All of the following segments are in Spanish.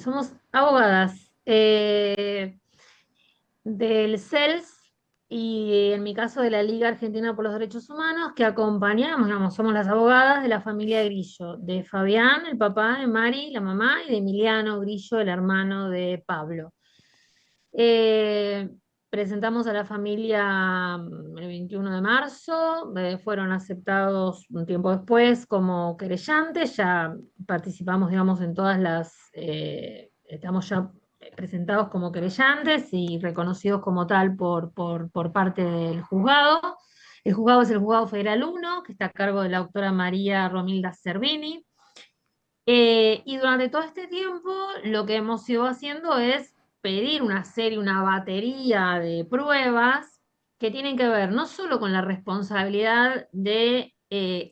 somos abogadas del CELS y en mi caso de la Liga Argentina por los Derechos Humanos, que acompañamos, digamos, somos las abogadas de la familia Grillo, de Fabián, el papá, de Mari, la mamá, y de Emiliano Grillo, el hermano de Pablo. Eh, Presentamos a la familia el 21 de marzo, fueron aceptados un tiempo después como querellantes, ya participamos, digamos, en todas estamos ya presentados como querellantes y reconocidos como tal por parte del juzgado. El juzgado es el Juzgado Federal 1, que está a cargo de la doctora María Romilda Cervini. Y durante todo este tiempo lo que hemos ido haciendo es pedir una serie, una batería de pruebas que tienen que ver no solo con la responsabilidad de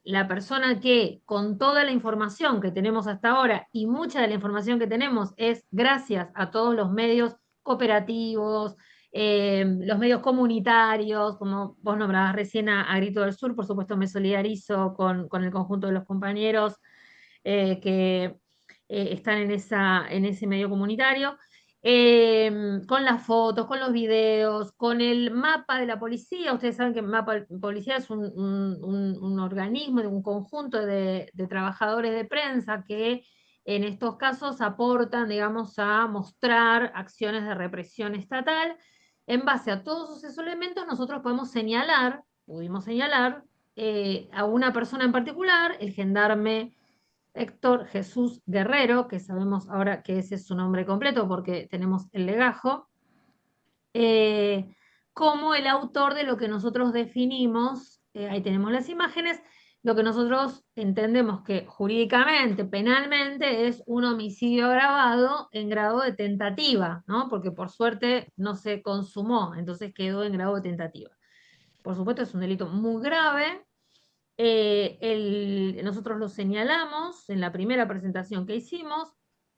la persona que con toda la información que tenemos hasta ahora, y mucha de la información que tenemos es gracias a todos los medios cooperativos, los medios comunitarios, como vos nombrabas recién a Grito del Sur, por supuesto me solidarizo con el conjunto de los compañeros que están en ese medio comunitario, con las fotos, con los videos, con el mapa de la policía. Ustedes saben que el mapa de la policía es un organismo, un conjunto de trabajadores de prensa que en estos casos aportan, digamos, a mostrar acciones de represión estatal. En base a todos esos elementos, nosotros pudimos señalar a una persona en particular, el gendarme Héctor Jesús Guerrero, que sabemos ahora que ese es su nombre completo porque tenemos el legajo, eh, como el autor de lo que nosotros definimos, ahí tenemos las imágenes, lo que nosotros entendemos que jurídicamente, penalmente, es un homicidio agravado en grado de tentativa, ¿no? Porque por suerte no se consumó, entonces quedó en grado de tentativa. Por supuesto, es un delito muy grave, nosotros lo señalamos en la primera presentación que hicimos,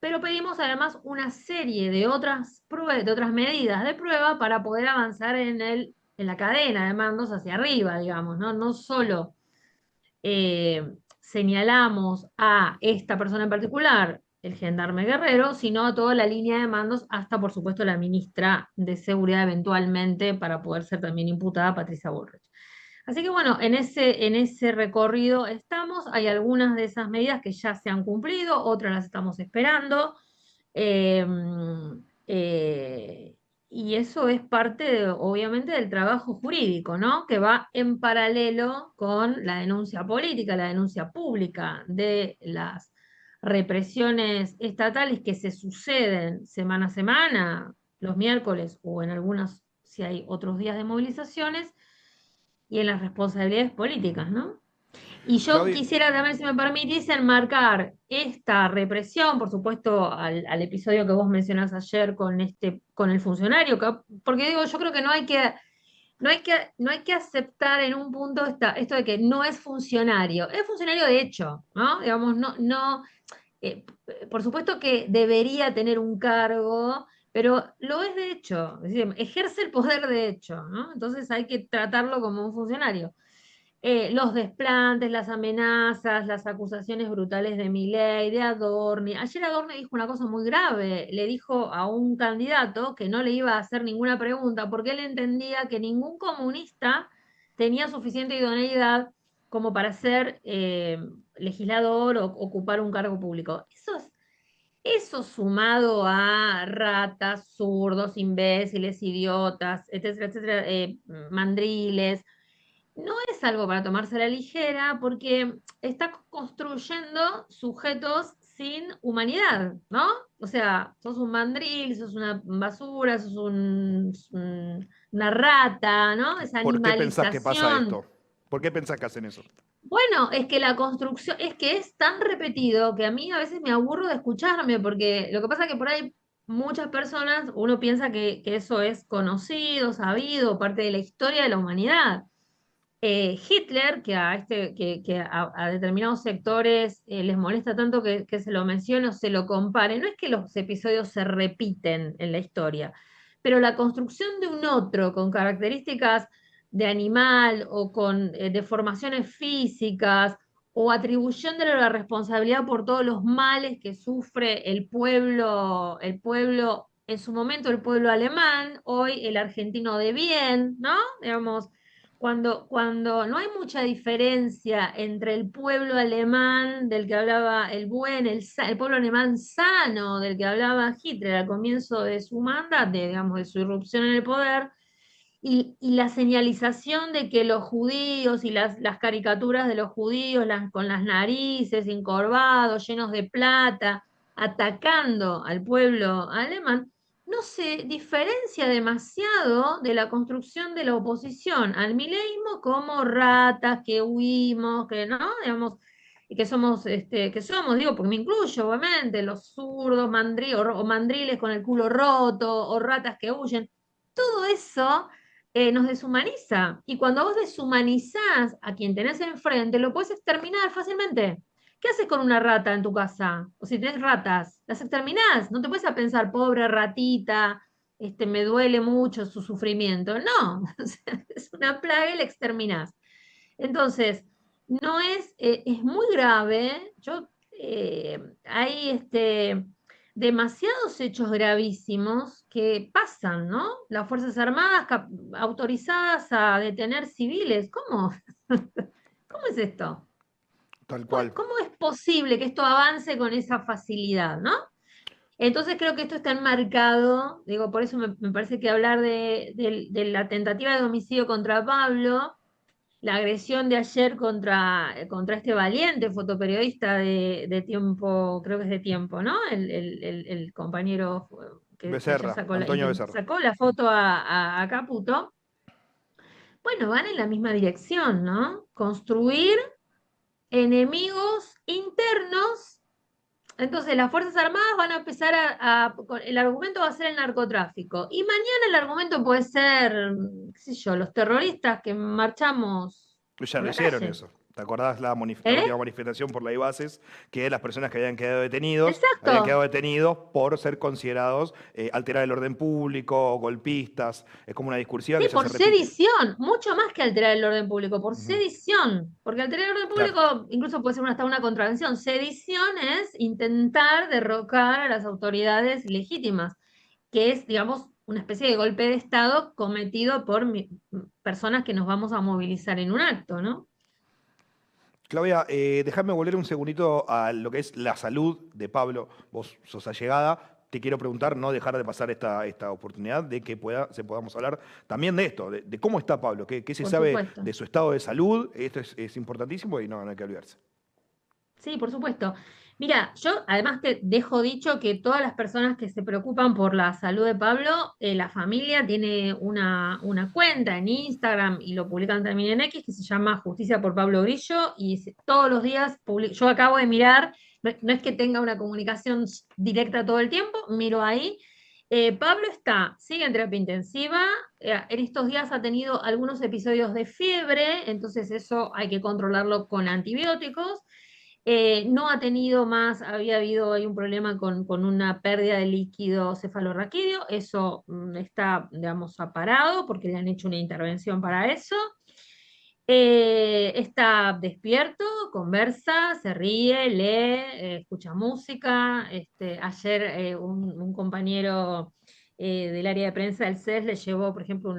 pero pedimos además una serie de otras pruebas, de otras medidas de prueba para poder avanzar en la cadena de mandos hacia arriba, digamos, ¿no? No solo señalamos a esta persona en particular, el gendarme Guerrero, sino a toda la línea de mandos, hasta por supuesto la ministra de Seguridad eventualmente, para poder ser también imputada, Patricia Bullrich. Así que bueno, en ese recorrido estamos. Hay algunas de esas medidas que ya se han cumplido, otras las estamos esperando. Eh, eh, y eso es parte, obviamente, del trabajo jurídico, ¿no? Que va en paralelo con la denuncia política, la denuncia pública de las represiones estatales que se suceden semana a semana, los miércoles o en algunas, si hay otros días de movilizaciones, y en las responsabilidades políticas, ¿no? Y yo Claudia, quisiera también, si me permitís, enmarcar esta represión, por supuesto, al episodio que vos mencionás ayer con el funcionario, porque digo, yo creo que no hay que aceptar en un punto esto de que no es funcionario de hecho, ¿no? Digamos, no, eh, por supuesto que debería tener un cargo, pero lo es de hecho, es decir, ejerce el poder de hecho, ¿no? Entonces hay que tratarlo como un funcionario. Los desplantes, las amenazas, las acusaciones brutales de Milei, de Adorni. Ayer Adorni dijo una cosa muy grave, le dijo a un candidato que no le iba a hacer ninguna pregunta porque él entendía que ningún comunista tenía suficiente idoneidad como para ser legislador o ocupar un cargo público. Eso sumado a ratas, zurdos, imbéciles, idiotas, etcétera, etcétera, mandriles, no es algo para tomarse a la ligera porque está construyendo sujetos sin humanidad, ¿no? O sea, sos un mandril, sos una basura, una rata, ¿no? Esa ¿por qué pensás que pasa animalización. esto? ¿Por qué pensás que hacen eso? Bueno, es que la construcción, es que es tan repetido que a mí a veces me aburro de escucharme, porque lo que pasa es que por ahí muchas personas, uno piensa que eso es conocido, sabido, parte de la historia de la humanidad. Hitler, que a determinados sectores les molesta tanto que se lo mencione o se lo compare, no es que los episodios se repiten en la historia, pero la construcción de un otro con características de animal o con deformaciones físicas o atribuyéndole la responsabilidad por todos los males que sufre el pueblo, en su momento el pueblo alemán, hoy el argentino de bien, ¿no? Digamos, cuando no hay mucha diferencia entre el pueblo alemán del que hablaba el pueblo alemán sano del que hablaba Hitler al comienzo de su mandato, digamos, de su irrupción en el poder, y la señalización de que los judíos y las caricaturas de los judíos con las narices encorvados, llenos de plata, atacando al pueblo alemán, no se diferencia demasiado de la construcción de la oposición al mileísmo como ratas que huimos, que no, digamos, y que somos, digo, porque me incluyo, obviamente, los zurdos, o mandriles con el culo roto, o ratas que huyen. Todo eso nos deshumaniza. Y cuando vos deshumanizás a quien tenés enfrente, lo podés exterminar fácilmente. ¿Qué haces con una rata en tu casa? O si tenés ratas, las exterminás. No te puedes a pensar, pobre ratita, me duele mucho su sufrimiento. No, o sea, es una plaga y la exterminás. Entonces, no es muy grave. Hay demasiados hechos gravísimos que pasan, ¿no? Las Fuerzas Armadas autorizadas a detener civiles. ¿Cómo? ¿Cómo es esto? Tal ¿Cómo, cual. cómo es posible que esto avance con esa facilidad, ¿no? Entonces creo que esto está enmarcado, digo, por eso me parece que hablar de la tentativa de homicidio contra Pablo, la agresión de ayer contra este valiente fotoperiodista de Tiempo, creo que es de Tiempo, ¿no? El compañero que ayer Becerra, Antonio Becerra. sacó la foto a Caputo. Bueno, van en la misma dirección, ¿no? Construir enemigos internos. Entonces, las Fuerzas Armadas van a empezar el argumento va a ser el narcotráfico. Y mañana el argumento puede ser, qué sé yo, los terroristas que marchamos Ya por lo la hicieron calle. eso. ¿Te acordás la ¿Eh? última manifestación por la Ibases? Que las personas que habían quedado Exacto. detenidos por ser considerados alterar el orden público, o golpistas. Es como una discursiva Sí, que ya por se repite. sedición, mucho más que alterar el orden público, por Ujú. sedición, porque alterar el orden Claro. público incluso puede ser hasta una contravención. Sedición es intentar derrocar a las autoridades legítimas, que es, digamos, una especie de golpe de Estado cometido por personas que nos vamos a movilizar en un acto, ¿no? Claudia, déjame volver un segundito a lo que es la salud de Pablo. Vos sos allegada. Te quiero preguntar, no dejar de pasar esta oportunidad de que podamos hablar también de esto, de cómo está Pablo, qué se Por sabe supuesto. de su estado de salud. Esto es importantísimo y no hay que olvidarse. Sí, por supuesto. Mira, yo además te dejo dicho que todas las personas que se preocupan por la salud de Pablo, la familia tiene una cuenta en Instagram y lo publican también en X que se llama Justicia por Pablo Grillo y todos los días, yo acabo de mirar, no es que tenga una comunicación directa todo el tiempo, miro ahí. Pablo sigue en terapia intensiva, en estos días ha tenido algunos episodios de fiebre, entonces eso hay que controlarlo con antibióticos. No ha tenido más, había habido ahí un problema con una pérdida de líquido cefalorraquídeo, eso está, digamos, aparado porque le han hecho una intervención para eso. Está despierto, conversa, se ríe, lee, escucha música. Ayer un compañero del área de prensa del CES le llevó, por ejemplo,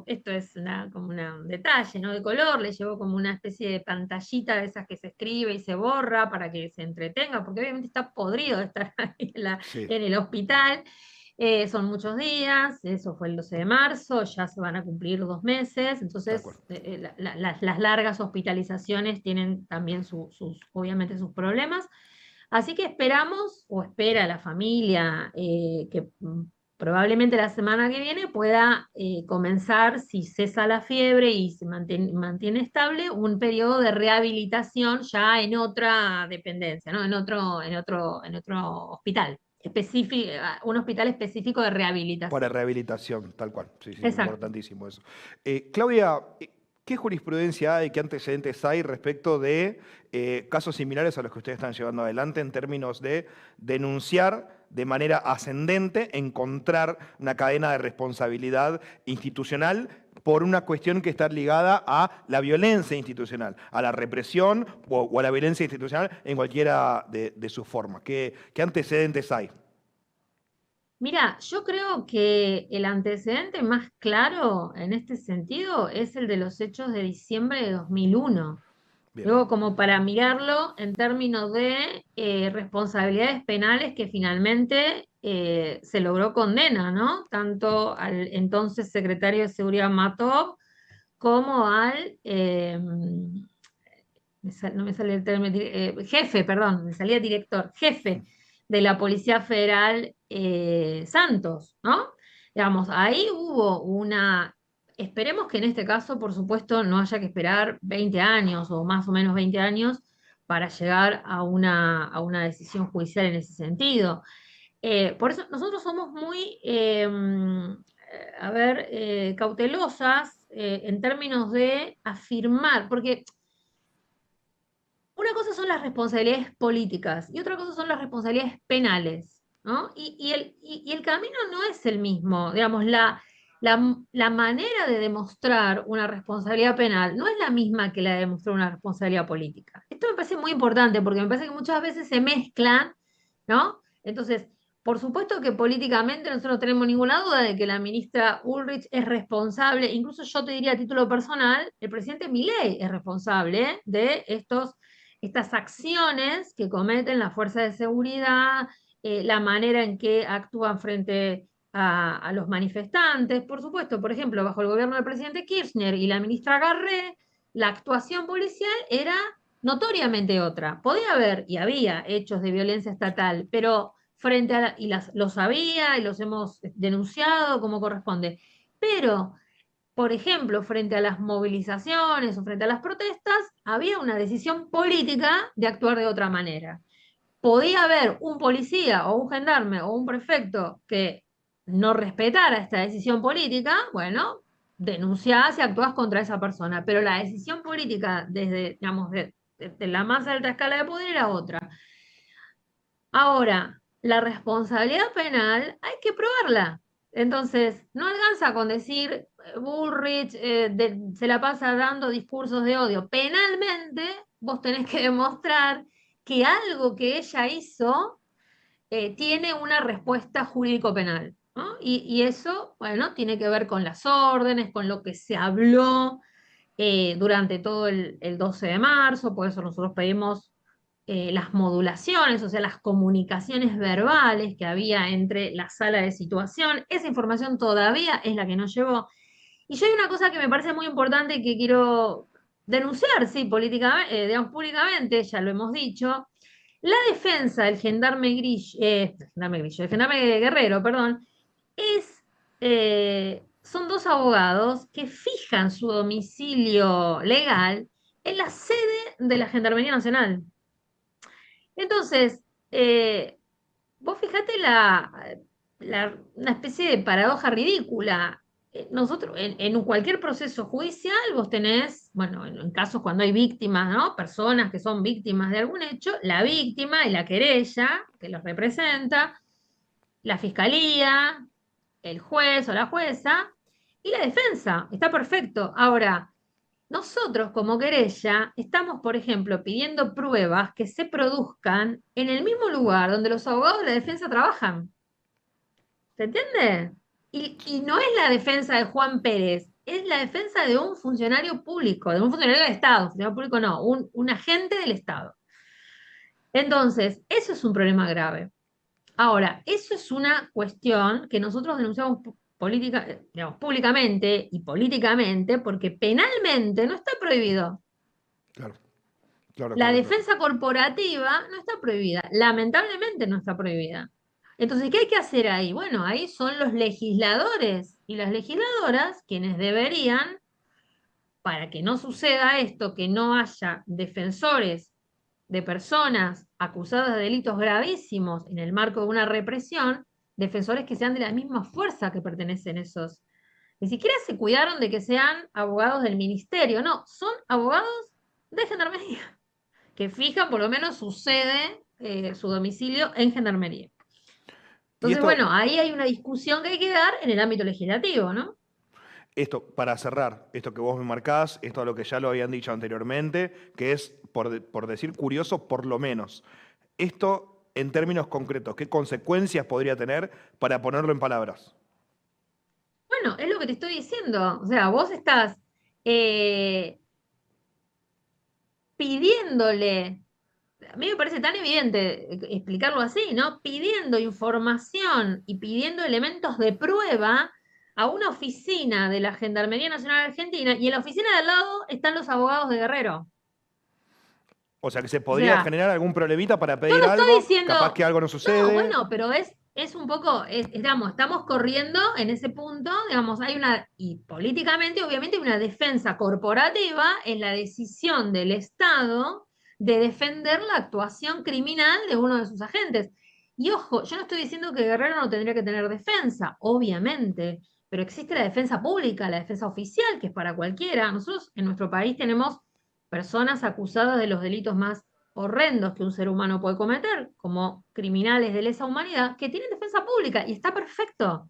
esto es como un detalle, ¿no? De color, le llevó como una especie de pantallita de esas que se escribe y se borra para que se entretenga, porque obviamente está podrido de estar ahí Sí, en el hospital. Son muchos días, eso fue el 12 de marzo, ya se van a cumplir 2 meses, tal cual. entonces las largas hospitalizaciones tienen también obviamente sus problemas. Así que esperamos, o espera la familia, que probablemente la semana que viene pueda comenzar, si cesa la fiebre y se mantiene estable, un periodo de rehabilitación ya en otra dependencia, ¿no? En otro hospital específico, un hospital específico de Para rehabilitación. rehabilitación, tal cual. Sí, sí, Exacto. importantísimo eso. Claudia, ¿qué jurisprudencia hay, qué antecedentes hay respecto de casos similares a los que ustedes están llevando adelante en términos de denunciar de manera ascendente, encontrar una cadena de responsabilidad institucional por una cuestión que está ligada a la violencia institucional, a la represión o a la violencia institucional en cualquiera de sus formas. ¿Qué antecedentes hay? Mira, yo creo que el antecedente más claro en este sentido es el de los hechos de diciembre de 2001. Bien. Luego, como para mirarlo en términos de responsabilidades penales que finalmente se logró condena, ¿no? Tanto al entonces secretario de Seguridad Matov como al, no me sale el término, jefe, perdón, me salía director, jefe de la Policía Federal Santos, ¿no? Digamos, ahí hubo una, esperemos que en este caso, por supuesto, no haya que esperar 20 años o más o menos 20 años para llegar a una decisión judicial en ese sentido. Por eso nosotros somos muy, a ver, cautelosas en términos de afirmar, porque una cosa son las responsabilidades políticas y otra cosa son las responsabilidades penales, ¿no? Y el camino no es el mismo, digamos, la manera de demostrar una responsabilidad penal no es la misma que la de demostrar una responsabilidad política. Esto me parece muy importante porque me parece que muchas veces se mezclan, ¿no? Entonces, por supuesto que políticamente nosotros no tenemos ninguna duda de que la ministra Ulrich es responsable, incluso yo te diría a título personal, el presidente Milei es responsable de estas acciones que cometen las fuerzas de seguridad, la manera en que actúan frente a los manifestantes. Por supuesto, por ejemplo, bajo el gobierno del presidente Kirchner y la ministra Garré, la actuación policial era notoriamente otra. Podía haber y había hechos de violencia estatal, pero frente a los había y los hemos denunciado como corresponde. Pero por ejemplo, frente a las movilizaciones o frente a las protestas, había una decisión política de actuar de otra manera. Podía haber un policía o un gendarme o un prefecto que no respetara esta decisión política, bueno, denunciás y actuás contra esa persona, pero la decisión política desde, digamos, de la más alta escala de poder era otra. Ahora, la responsabilidad penal hay que probarla. Entonces, no alcanza con decir Bullrich se la pasa dando discursos de odio. Penalmente, vos tenés que demostrar que algo que ella hizo tiene una respuesta jurídico-penal, ¿no? Y eso, bueno, tiene que ver con las órdenes, con lo que se habló durante todo el 12 de marzo, por eso nosotros pedimos las modulaciones, o sea, las comunicaciones verbales que había entre la sala de situación. Esa información todavía es la que nos llevó. Y yo hay una cosa que me parece muy importante que quiero denunciar, sí, políticamente, digamos, públicamente, ya lo hemos dicho. La defensa del gendarme Guerrero, perdón, son dos abogados que fijan su domicilio legal en la sede de la Gendarmería Nacional. Entonces, vos fijate una especie de paradoja ridícula. Nosotros, en cualquier proceso judicial, vos tenés, bueno, en casos cuando hay víctimas, ¿no? Personas que son víctimas de algún hecho, la víctima y la querella, que los representa, la fiscalía, el juez o la jueza, y la defensa. Está perfecto. Ahora, nosotros como querella estamos, por ejemplo, pidiendo pruebas que se produzcan en el mismo lugar donde los abogados de la defensa trabajan. ¿Se entiende? Y no es la defensa de Juan Pérez, es la defensa de un funcionario público, de un funcionario del Estado, funcionario público no, un agente del Estado. Entonces, eso es un problema grave. Ahora, eso es una cuestión que nosotros denunciamos digamos, públicamente y políticamente porque penalmente no está prohibido. Claro, claro, La claro, claro. defensa corporativa no está prohibida, lamentablemente no está prohibida. Entonces, ¿qué hay que hacer ahí? Bueno, ahí son los legisladores y las legisladoras quienes deberían, para que no suceda esto, que no haya defensores de personas acusadas de delitos gravísimos en el marco de una represión, defensores que sean de la misma fuerza que pertenecen esos. Ni siquiera se cuidaron de que sean abogados del ministerio, no, son abogados de gendarmería que fijan por lo menos su sede, su domicilio en Gendarmería. Y Entonces, esto, bueno, ahí hay una discusión que hay que dar en el ámbito legislativo, ¿no? Esto, para cerrar, esto que vos me marcás, esto es lo que ya lo habían dicho anteriormente, que es, por decir curioso, por lo menos. Esto, en términos concretos, ¿qué consecuencias podría tener para ponerlo en palabras? Bueno, es lo que te estoy diciendo. O sea, vos estás eh, pidiéndole, a mí me parece tan evidente explicarlo así, ¿no? Pidiendo información y pidiendo elementos de prueba a una oficina de la Gendarmería Nacional Argentina y en la oficina de al lado están los abogados de Guerrero. O sea, que se O podría sea, generar algún problemita para yo pedir no estoy algo, capaz diciendo, que algo no no, sucede. bueno, pero es un poco, digamos, estamos corriendo en ese punto, digamos, hay una, y políticamente, obviamente, hay una defensa corporativa en la decisión del Estado de defender la actuación criminal de uno de sus agentes. Y ojo, yo no estoy diciendo que Guerrero no tendría que tener defensa, obviamente, pero existe la defensa pública, la defensa oficial, que es para cualquiera. Nosotros en nuestro país tenemos personas acusadas de los delitos más horrendos que un ser humano puede cometer, como criminales de lesa humanidad, que tienen defensa pública y está perfecto.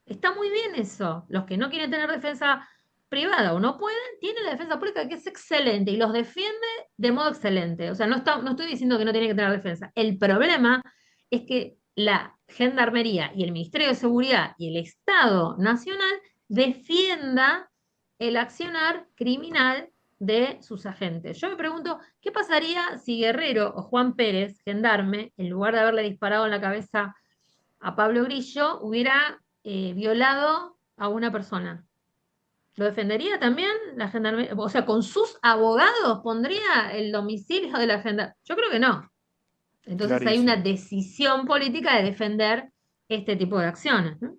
Está muy bien eso. Los que no quieren tener defensa privada o no pueden, tienen la defensa pública que es excelente y los defiende de modo excelente. O sea, no estoy diciendo que no tienen que tener defensa. El problema es que la Gendarmería y el Ministerio de Seguridad y el Estado Nacional defienda el accionar criminal de sus agentes. Yo me pregunto, ¿qué pasaría si Guerrero o Juan Pérez, gendarme, en lugar de haberle disparado en la cabeza a Pablo Grillo, hubiera violado a una persona? ¿Lo defendería también la gendarmería? O sea, ¿con sus abogados pondría el domicilio de la gendarmería? Yo creo que no. Entonces hay una Clarísimo. decisión política de defender este tipo de acciones, ¿no?